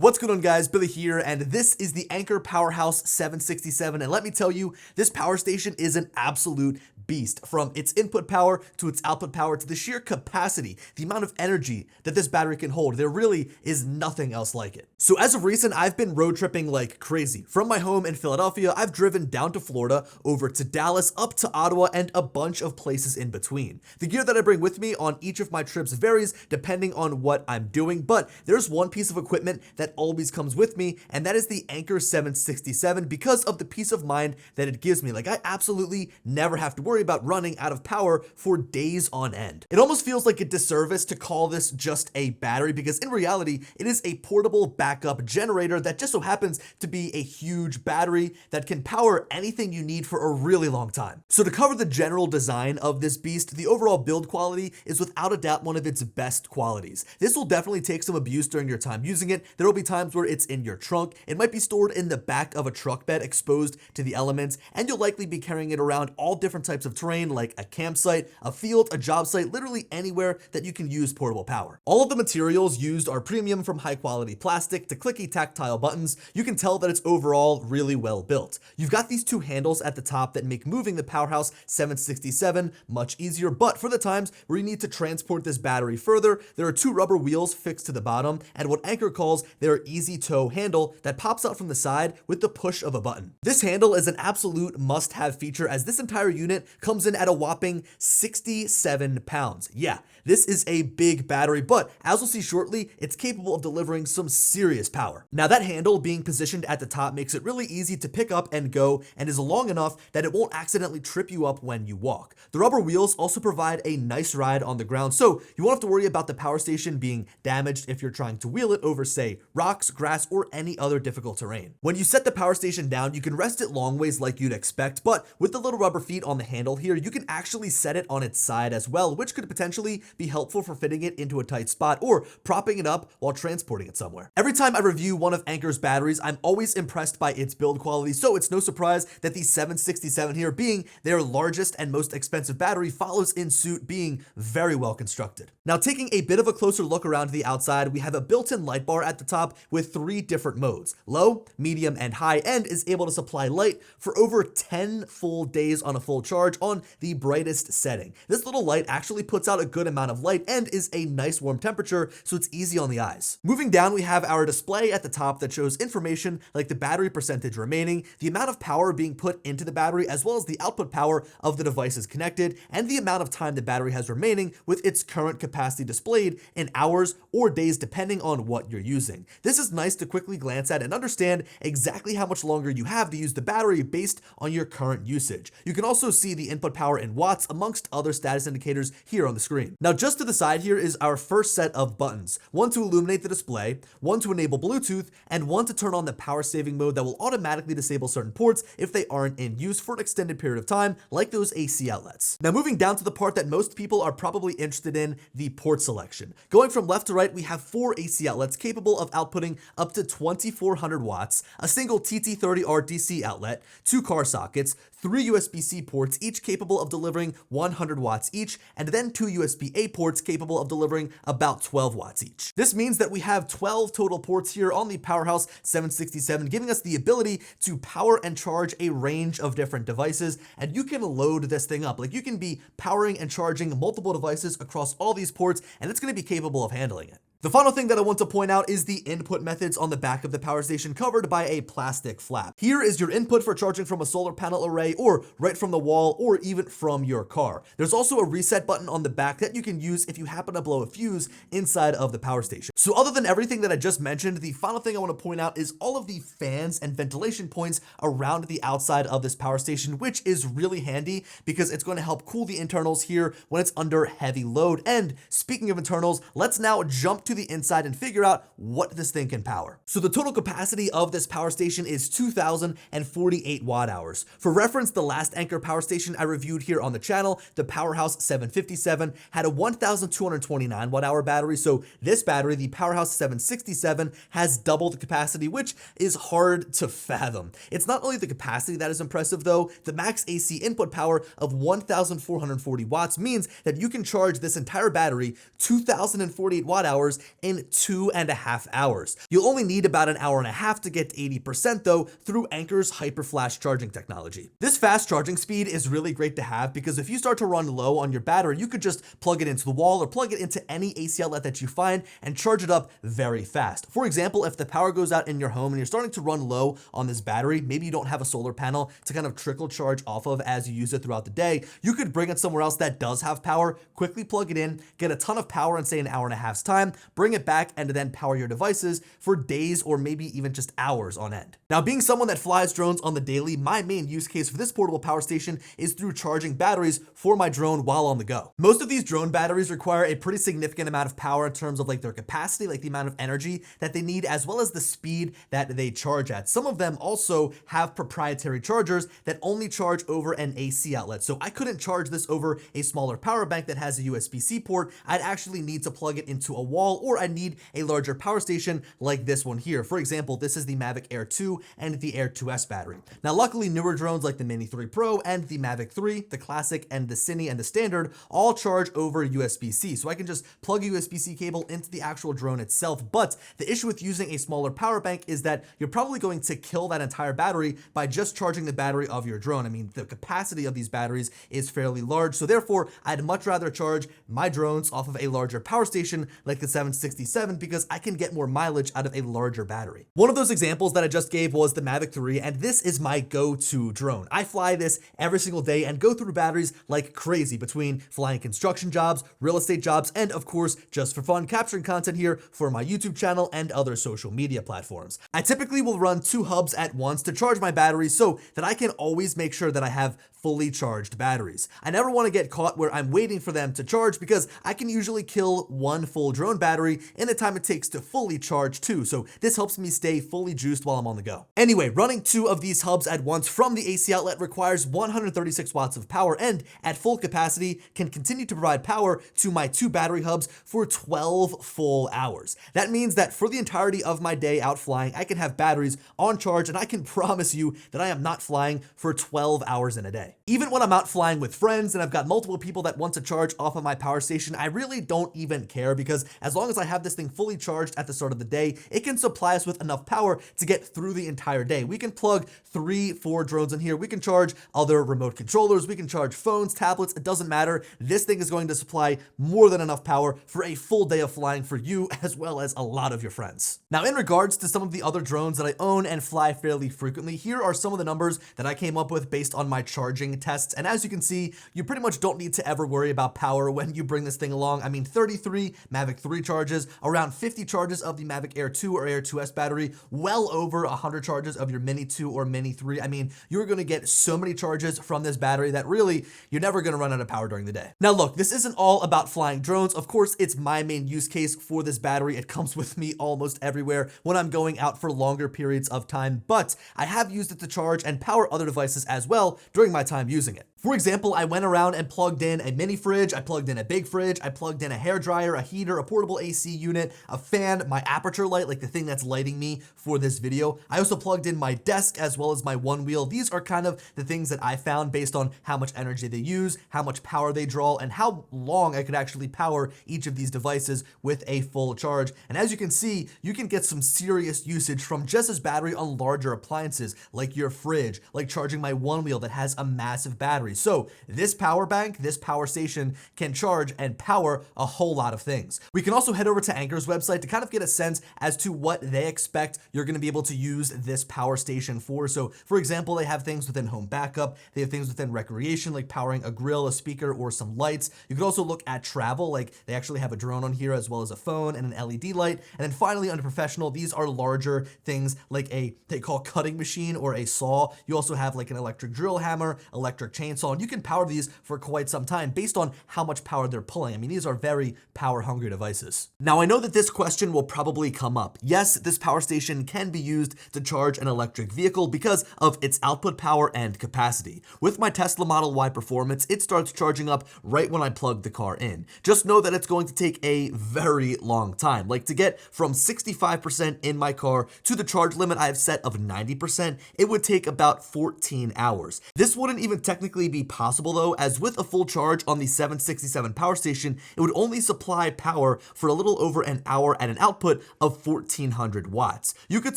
What's going on, guys? Billy here, and this is the Anker Powerhouse 767, and let me tell you, this power station is an absolute beast. From its input power to its output power to the sheer capacity, the amount of energy that this battery can hold, there really is nothing else like it. So as of recent, I've been road tripping like crazy. From my home in Philadelphia, I've driven down to Florida, over to Dallas, up to Ottawa, and a bunch of places in between. The gear that I bring with me on each of my trips varies depending on what I'm doing, but there's one piece of equipment that always comes with me, and that is the Anker 767 because of the peace of mind that it gives me. Like, I absolutely never have to worry about running out of power for days on end. It almost feels like a disservice to call this just a battery because in reality, it is a portable backup generator that just so happens to be a huge battery that can power anything you need for a really long time. So to cover the general design of this beast, the overall build quality is without a doubt one of its best qualities. This will definitely take some abuse during your time using it. There will be times where it's in your trunk, it might be stored in the back of a truck bed exposed to the elements, and you'll likely be carrying it around all different types of terrain like a campsite, a field, a job site, literally anywhere that you can use portable power. All of the materials used are premium, from high quality plastic to clicky tactile buttons. You can tell that it's overall really well built. You've got these two handles at the top that make moving the Powerhouse 767 much easier, but for the times where you need to transport this battery further, there are two rubber wheels fixed to the bottom and what Anker calls their easy tow handle that pops out from the side with the push of a button. This handle is an absolute must-have feature as this entire unit comes in at a whopping 67 pounds. Yeah, this is a big battery, but as we'll see shortly, it's capable of delivering some serious power. Now, that handle being positioned at the top makes it really easy to pick up and go, and is long enough that it won't accidentally trip you up when you walk. The rubber wheels also provide a nice ride on the ground, so you won't have to worry about the power station being damaged if you're trying to wheel it over, say, rocks, grass, or any other difficult terrain. When you set the power station down, you can rest it long ways like you'd expect, but with the little rubber feet on the handle here, you can actually set it on its side as well, which could potentially be helpful for fitting it into a tight spot or propping it up while transporting it somewhere. Every time I review one of Anker's batteries, I'm always impressed by its build quality, so it's no surprise that the 767 here, being their largest and most expensive battery, follows in suit, being very well constructed. Now, taking a bit of a closer look around the outside, we have a built-in light bar at the top with three different modes: low, medium, and high, and is able to supply light for over 10 full days on a full charge on the brightest setting. This little light actually puts out a good amount of light and is a nice warm temperature, so it's easy on the eyes. Moving down, we have our display at the top that shows information like the battery percentage remaining, the amount of power being put into the battery, as well as the output power of the devices connected, and the amount of time the battery has remaining with its current capacity displayed in hours or days depending on what you're using. This is nice to quickly glance at and understand exactly how much longer you have to use the battery based on your current usage. You can also see the input power in watts amongst other status indicators here on the screen. Now, just to the side here is our first set of buttons, one to illuminate the display, one to enable Bluetooth, and one to turn on the power saving mode that will automatically disable certain ports if they aren't in use for an extended period of time, like those AC outlets. Now, moving down to the part that most people are probably interested in, the port selection. Going from left to right, we have 4 AC outlets capable of outputting up to 2400 watts, a single TT30R DC outlet, 2 car sockets, 3 USB-C ports, each capable of delivering 100 watts each, and then 2 USB-A ports capable of delivering about 12 watts each. This means that we have 12 total ports here on the Powerhouse 767, giving us the ability to power and charge a range of different devices, and you can load this thing up. Like, you can be powering and charging multiple devices across all these ports, and it's going to be capable of handling it. The final thing that I want to point out is the input methods on the back of the power station, covered by a plastic flap. Here is your input for charging from a solar panel array, or right from the wall, or even from your car. There's also a reset button on the back that you can use if you happen to blow a fuse inside of the power station. So other than everything that I just mentioned, the final thing I want to point out is all of the fans and ventilation points around the outside of this power station, which is really handy because it's going to help cool the internals here when it's under heavy load. And speaking of internals, let's now jump to the inside and figure out what this thing can power. So the total capacity of this power station is 2,048 watt hours. For reference, the last Anker power station I reviewed here on the channel, the Powerhouse 757, had a 1,229 watt hour battery. So this battery, the Powerhouse 767, has double the capacity, which is hard to fathom. It's not only the capacity that is impressive though, the max AC input power of 1,440 watts means that you can charge this entire battery 2,048 watt hours hours in 2.5 hours. You'll only need about an hour and a half to get to 80% though through Anker's hyper flash charging technology. This fast charging speed is really great to have because if you start to run low on your battery, you could just plug it into the wall or plug it into any AC outlet that you find and charge it up very fast. For example, if the power goes out in your home and you're starting to run low on this battery, maybe you don't have a solar panel to kind of trickle charge off of as you use it throughout the day, you could bring it somewhere else that does have power, quickly plug it in, get a ton of power in say an hour and a half's time, bring it back and then power your devices for days or maybe even just hours on end. Now, being someone that flies drones on the daily, my main use case for this portable power station is through charging batteries for my drone while on the go. Most of these drone batteries require a pretty significant amount of power in terms of like their capacity, like the amount of energy that they need, as well as the speed that they charge at. Some of them also have proprietary chargers that only charge over an AC outlet. So I couldn't charge this over a smaller power bank that has a USB-C port. I'd actually need to plug it into a wall, or I need a larger power station like this one here. For example, this is the Mavic Air 2 and the Air 2S battery. Now, luckily, newer drones like the Mini 3 Pro and the Mavic 3, the Classic and the Cine and the Standard all charge over USB-C. So I can just plug a USB-C cable into the actual drone itself. But the issue with using a smaller power bank is that you're probably going to kill that entire battery by just charging the battery of your drone. I mean, the capacity of these batteries is fairly large. So therefore, I'd much rather charge my drones off of a larger power station like the 767 because I can get more mileage out of a larger battery. One of those examples that I just gave was the Mavic 3, and this is my go-to drone. I fly this every single day and go through batteries like crazy between flying construction jobs, real estate jobs, and of course, just for fun, capturing content here for my YouTube channel and other social media platforms. I typically will run 2 hubs at once to charge my batteries so that I can always make sure that I have fully charged batteries. I never want to get caught where I'm waiting for them to charge because I can usually kill 1 full drone battery in the time it takes to fully charge 2. So this helps me stay fully juiced while I'm on the go. Anyway, running 2 of these hubs at once from the AC outlet requires 136 watts of power and at full capacity can continue to provide power to my 2 battery hubs for 12 full hours. That means that for the entirety of my day out flying, I can have batteries on charge, and I can promise you that I am not flying for 12 hours in a day. Even when I'm out flying with friends and I've got multiple people that want to charge off of my power station, I really don't even care because as long as I have this thing fully charged at the start of the day, it can supply us with enough power to get through the entire day. We can plug 3-4 drones in here. We can charge other remote controllers. We can charge phones, tablets. It doesn't matter. This thing is going to supply more than enough power for a full day of flying for you as well as a lot of your friends. Now, in regards to some of the other drones that I own and fly fairly frequently, here are some of the numbers that I came up with based on my charging tests. And as you can see, you pretty much don't need to ever worry about power when you bring this thing along. I mean, 33 Mavic 3 charges, around 50 charges of the Mavic Air 2 or Air 2S battery, well over 100 charges of your Mini 2 or Mini 3. I mean, you're going to get so many charges from this battery that really you're never going to run out of power during the day. Now, look, this isn't all about flying drones. Of course, it's my main use case for this battery. It comes with me almost everywhere when I'm going out for longer periods of time, but I have used it to charge and power other devices as well during my time using it. For example, I went around and plugged in a mini fridge, I plugged in a big fridge, I plugged in a hairdryer, a heater, a portable AC unit, a fan, my aperture light, like the thing that's lighting me for this video. I also plugged in my desk as well as my one wheel. These are kind of the things that I found based on how much energy they use, how much power they draw, and how long I could actually power each of these devices with a full charge. And as you can see, you can get some serious usage from just this battery on larger appliances like your fridge, like charging my one wheel that has a massive battery. So this power bank, this power station can charge and power a whole lot of things. We can also head over to Anker's website to kind of get a sense as to what they expect you're going to be able to use this power station for. So for example, they have things within home backup, they have things within recreation like powering a grill, a speaker, or some lights. You could also look at travel, like they actually have a drone on here as well as a phone and an LED light. And then finally under professional, these are larger things like they call cutting machine or a saw. You also have like an electric drill hammer, electric chainsaw, and you can power these for quite some time based on how much power they're pulling. I mean, these are very power hungry devices. Now, I know that this question will probably come up. Yes, this power station can be used to charge an electric vehicle because of its output power and capacity. With my Tesla Model Y Performance, it starts charging up right when I plug the car in. Just know that it's going to take a very long time. Like to get from 65% in my car to the charge limit I have set of 90%, it would take about 14 hours. This wouldn't even technically technically be possible though, as with a full charge on the 767 power station, it would only supply power for a little over an hour at an output of 1400 watts. You could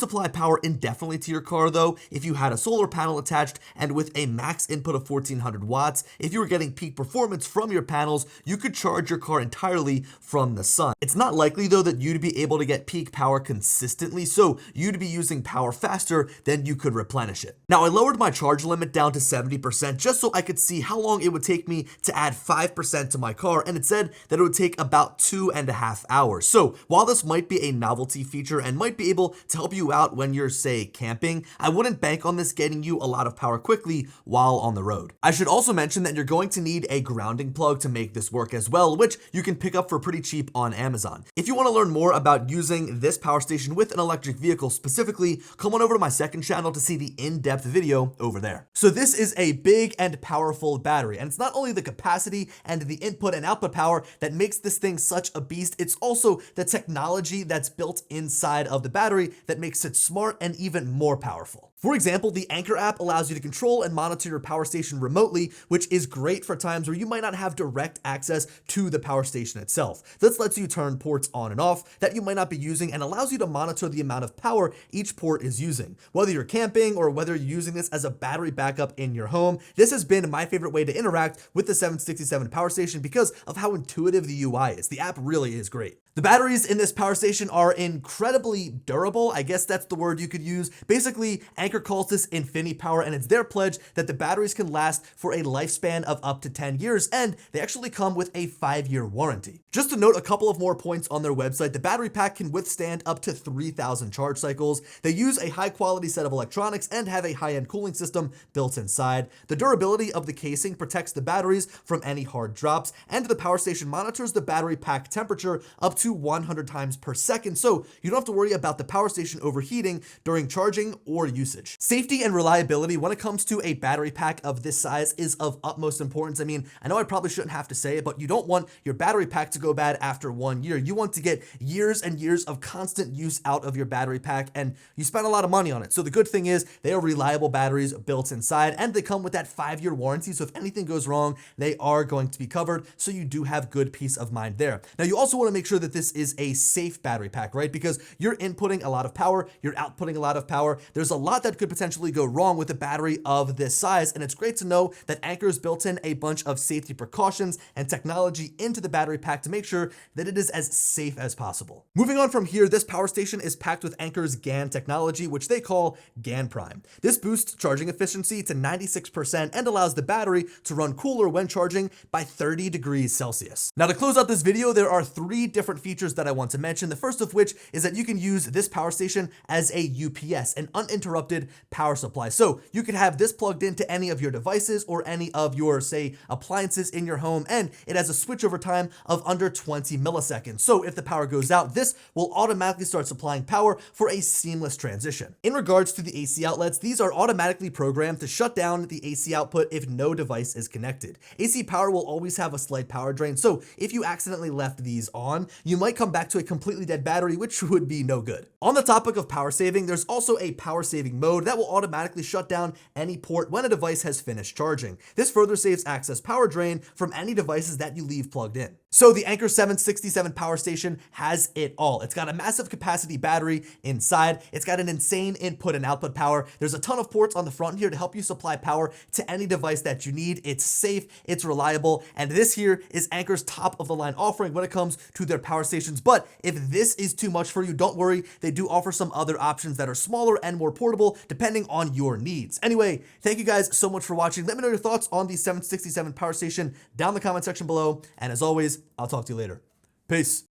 supply power indefinitely to your car though if you had a solar panel attached, and with a max input of 1400 watts, if you were getting peak performance from your panels, you could charge your car entirely from the sun. It's not likely though that you'd be able to get peak power consistently, so you'd be using power faster than you could replenish it. Now, I lowered my charge limit down to 70% just so I could see how long it would take me to add 5% to my car, and it said that it would take about 2.5 hours. So while this might be a novelty feature and might be able to help you out when you're, say, camping, I wouldn't bank on this getting you a lot of power quickly while on the road. I should also mention that you're going to need a grounding plug to make this work as well, which you can pick up for pretty cheap on Amazon. If you want to learn more about using this power station with an electric vehicle specifically, come on over to my second channel to see the in-depth video over there. So this is a big and powerful battery, and it's not only the capacity and the input and output power that makes this thing such a beast, it's also the technology that's built inside of the battery that makes it smart and even more powerful. For example, the Anker app allows you to control and monitor your power station remotely, which is great for times where you might not have direct access to the power station itself. This lets you turn ports on and off that you might not be using and allows you to monitor the amount of power each port is using. Whether you're camping or whether you're using this as a battery backup in your home, this has been my favorite way to interact with the 767 power station because of how intuitive the UI is. The app really is great. The batteries in this power station are incredibly durable. I guess that's the word you could use. Basically, Anker calls this Infinity Power, and it's their pledge that the batteries can last for a lifespan of up to 10 years, and they actually come with a 5-year warranty. Just to note a couple of more points on their website, the battery pack can withstand up to 3,000 charge cycles. They use a high-quality set of electronics and have a high-end cooling system built inside. The durability of the casing protects the batteries from any hard drops, and the power station monitors the battery pack temperature up to 100 times per second, so you don't have to worry about the power station overheating during charging or usage. Safety and reliability when it comes to a battery pack of this size is of utmost importance. I mean, I know I probably shouldn't have to say it, but you don't want your battery pack to go bad after 1 year. You want to get years and years of constant use out of your battery pack, and you spend a lot of money on it. So the good thing is they are reliable batteries built inside, and they come with that 5-year warranty, so if anything goes wrong, they are going to be covered, so you do have good peace of mind there. Now, you also want to make sure that this is a safe battery pack, right? Because you're inputting a lot of power, you're outputting a lot of power. There's a lot that could potentially go wrong with a battery of this size, and it's great to know that Anker's built in a bunch of safety precautions and technology into the battery pack to make sure that it is as safe as possible. Moving on from here, this power station is packed with Anker's GaN technology, which they call GaN Prime. This boosts charging efficiency to 96% and allows the battery to run cooler when charging by 30 degrees Celsius. Now, to close out this video, there are 3 different features that I want to mention. The first of which is that you can use this power station as a UPS, an uninterrupted power supply. So you could have this plugged into any of your devices or any of your, say, appliances in your home, and it has a switchover time of under 20 milliseconds. So if the power goes out, this will automatically start supplying power for a seamless transition. In regards to the AC outlets, these are automatically programmed to shut down the AC output if no device is connected. AC power will always have a slight power drain, so if you accidentally left these on, you might come back to a completely dead battery, which would be no good. On the topic of power saving, there's also a power saving mode that will automatically shut down any port when a device has finished charging. This further saves excess power drain from any devices that you leave plugged in. So the Anker 767 power station has it all. It's got a massive capacity battery inside. It's got an insane input and output power. There's a ton of ports on the front here to help you supply power to any device that you need. It's safe, it's reliable, and this here is Anker's top of the line offering when it comes to their power stations. But if this is too much for you, don't worry. They do offer some other options that are smaller and more portable depending on your needs. Anyway, thank you guys so much for watching. Let me know your thoughts on the 767 power station down in the comment section below. And as always, I'll talk to you later. Peace.